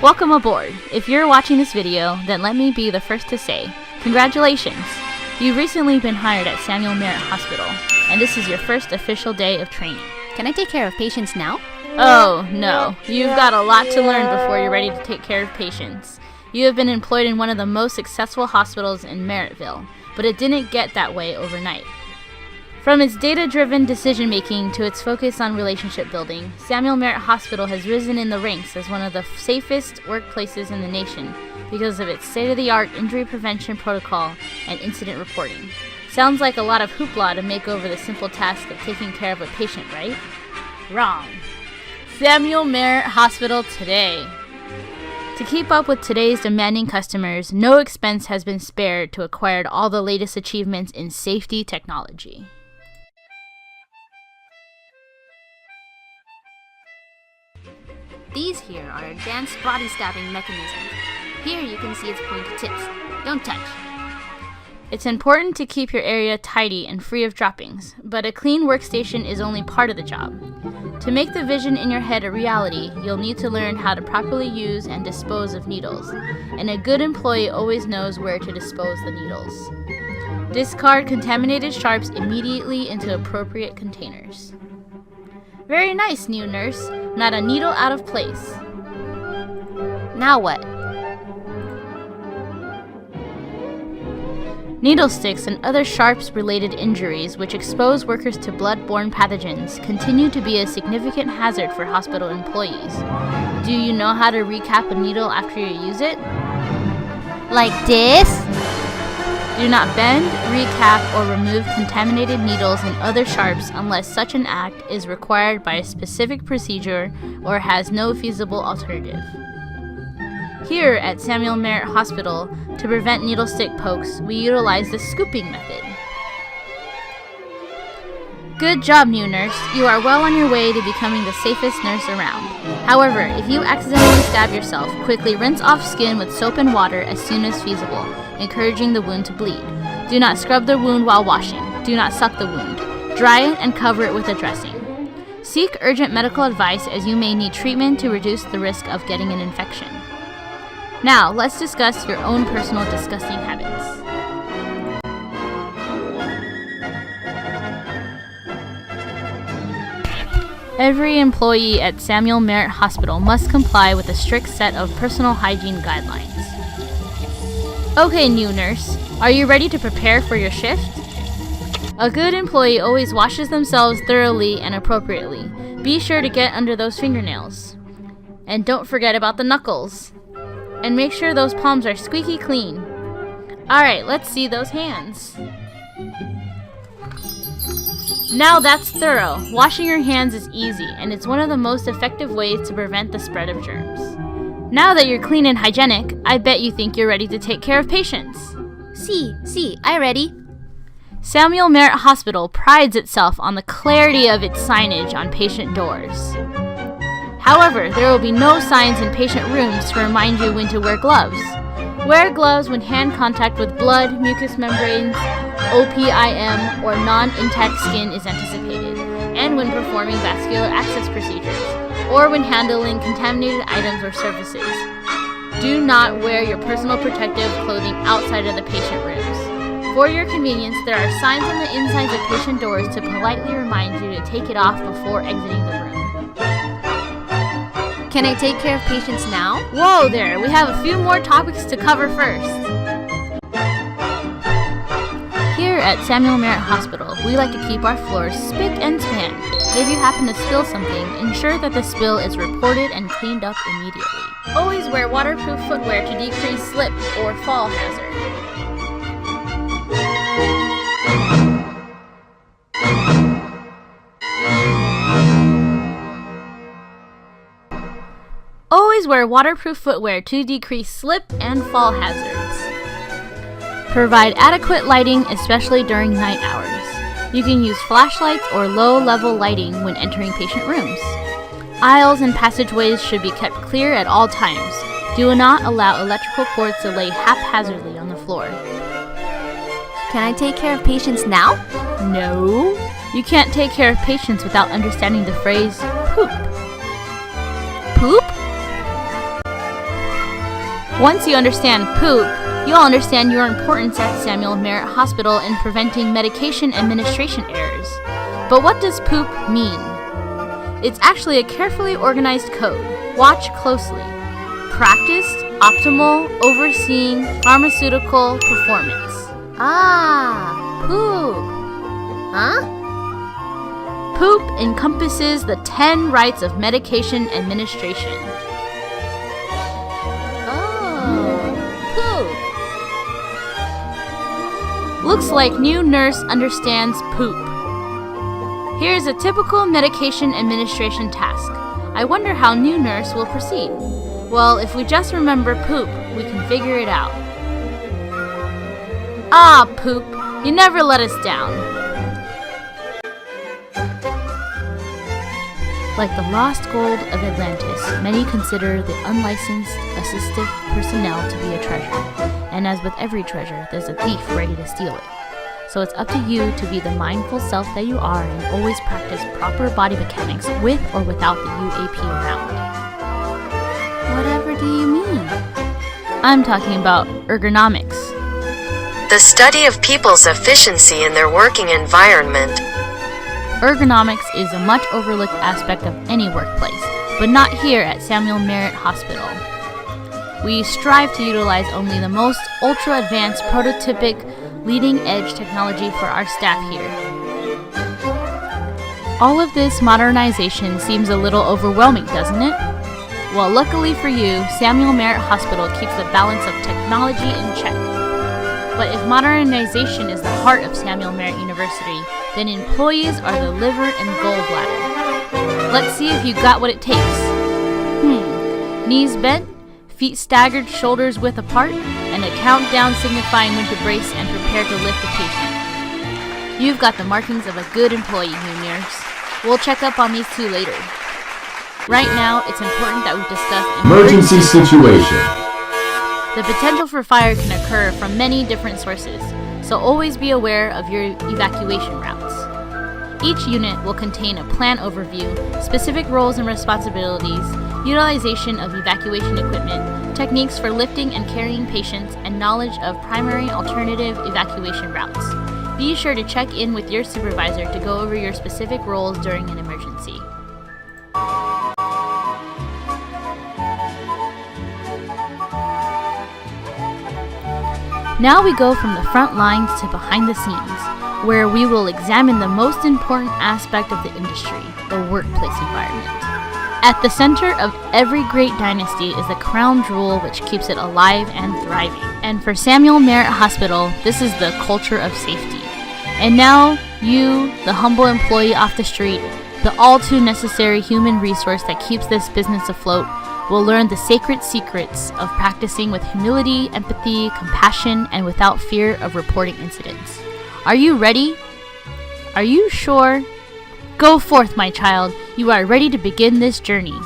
Welcome aboard! If you're watching this video, then let me be the first to say, congratulations! You've recently been hired at Samuel Merritt Hospital, and this is your first official day of training. Can I take care of patients now? Oh, no. You've got a lot to learn before you're ready to take care of patients. You have been employed in one of the most successful hospitals in Merrittville, but it didn't get that way overnight. From its data-driven decision-making to its focus on relationship building, Samuel Merritt Hospital has risen in the ranks as one of the safest workplaces in the nation because of its state-of-the-art injury prevention protocol and incident reporting. Sounds like a lot of hoopla to make over the simple task of taking care of a patient, right? Wrong. Samuel Merritt Hospital today. To keep up with today's demanding customers, no expense has been spared to acquire all the latest achievements in safety technology. These here are advanced body stabbing mechanisms. Here you can see its pointed tips. Don't touch. It's important to keep your area tidy and free of droppings, but a clean workstation is only part of the job. To make the vision in your head a reality, you'll need to learn how to properly use and dispose of needles, and a good employee always knows where to dispose the needles. Discard contaminated sharps immediately into appropriate containers. Very nice, new nurse. Not a needle out of place. Now what? Needle sticks and other sharps-related injuries which expose workers to blood-borne pathogens continue to be a significant hazard for hospital employees. Do you know how to recap a needle after you use it? Like this? Do not bend, recap, or remove contaminated needles and other sharps unless such an act is required by a specific procedure or has no feasible alternative. Here at Samuel Merritt Hospital, to prevent needle stick pokes, we utilize the scooping method. Good job, new nurse. You are well on your way to becoming the safest nurse around. However, if you accidentally stab yourself, quickly rinse off skin with soap and water as soon as feasible, encouraging the wound to bleed. Do not scrub the wound while washing. Do not suck the wound. Dry it and cover it with a dressing. Seek urgent medical advice as you may need treatment to reduce the risk of getting an infection. Now, let's discuss your own personal disgusting habits. Every employee at Samuel Merritt Hospital must comply with a strict set of personal hygiene guidelines. Okay, new nurse, are you ready to prepare for your shift? A good employee always washes themselves thoroughly and appropriately. Be sure to get under those fingernails. And don't forget about the knuckles. And make sure those palms are squeaky clean. Alright, let's see those hands. Now that's thorough. Washing your hands is easy, and it's one of the most effective ways to prevent the spread of germs. Now that you're clean and hygienic, I bet you think you're ready to take care of patients. See, I ready. Samuel Merritt Hospital prides itself on the clarity of its signage on patient doors. However, there will be no signs in patient rooms to remind you when to wear gloves. Wear gloves when hand contact with blood, mucous membranes, OPIM, or non-intact skin is anticipated, and when performing vascular access procedures, or when handling contaminated items or surfaces. Do not wear your personal protective clothing outside of the patient rooms. For your convenience, there are signs on the insides of patient doors to politely remind you to take it off before exiting the room. Can I take care of patients now? Whoa there, we have a few more topics to cover first. Here at Samuel Merritt Hospital, we like to keep our floors spick and span. If you happen to spill something, ensure that the spill is reported and cleaned up immediately. Always wear waterproof footwear to decrease slip or fall hazard. Always wear waterproof footwear to decrease slip and fall hazards. Provide adequate lighting, especially during night hours. You can use flashlights or low-level lighting when entering patient rooms. Aisles and passageways should be kept clear at all times. Do not allow electrical cords to lay haphazardly on the floor. Can I take care of patients now? No. You can't take care of patients without understanding the phrase poop. Poop? Once you understand poop, you'll understand your importance at Samuel Merritt Hospital in preventing medication administration errors. But what does poop mean? It's actually a carefully organized code. Watch closely. Practiced, optimal, overseeing, pharmaceutical performance. Ah, poop. Huh? Poop encompasses the 10 rights of medication administration. Looks like new nurse understands poop. Here's a typical medication administration task. I wonder how new nurse will proceed. Well, if we just remember poop, we can figure it out. Ah, poop, you never let us down. Like the lost gold of Atlantis, many consider the unlicensed assistive personnel to be a treasure. And as with every treasure, there's a thief ready to steal it. So it's up to you to be the mindful self that you are and always practice proper body mechanics with or without the UAP around. Whatever do you mean? I'm talking about ergonomics. The study of people's efficiency in their working environment. Ergonomics is a much overlooked aspect of any workplace, but not here at Samuel Merritt Hospital. We strive to utilize only the most ultra-advanced, prototypic, leading-edge technology for our staff here. All of this modernization seems a little overwhelming, doesn't it? Well, luckily for you, Samuel Merritt Hospital keeps the balance of technology in check. But if modernization is the heart of Samuel Merritt University, then employees are the liver and gallbladder. Let's see if you got what it takes. Knees bent, feet staggered, shoulders width apart, and a countdown signifying when to brace and prepare to lift the patient. You've got the markings of a good employee, new nurse. We'll check up on these two later. Right now, it's important that we discuss emergency situation. The potential for fire can occur from many different sources, so always be aware of your evacuation routes. Each unit will contain a plan overview, specific roles and responsibilities, utilization of evacuation equipment, techniques for lifting and carrying patients, and knowledge of primary alternative evacuation routes. Be sure to check in with your supervisor to go over your specific roles during an emergency. Now we go from the front lines to behind the scenes, where we will examine the most important aspect of the industry, the workplace environment. At the center of every great dynasty is the crown jewel which keeps it alive and thriving. And for Samuel Merritt Hospital, this is the culture of safety. And now, you, the humble employee off the street, the all too necessary human resource that keeps this business afloat, will learn the sacred secrets of practicing with humility, empathy, compassion, and without fear of reporting incidents. Are you ready? Are you sure? Go forth, my child. You are ready to begin this journey.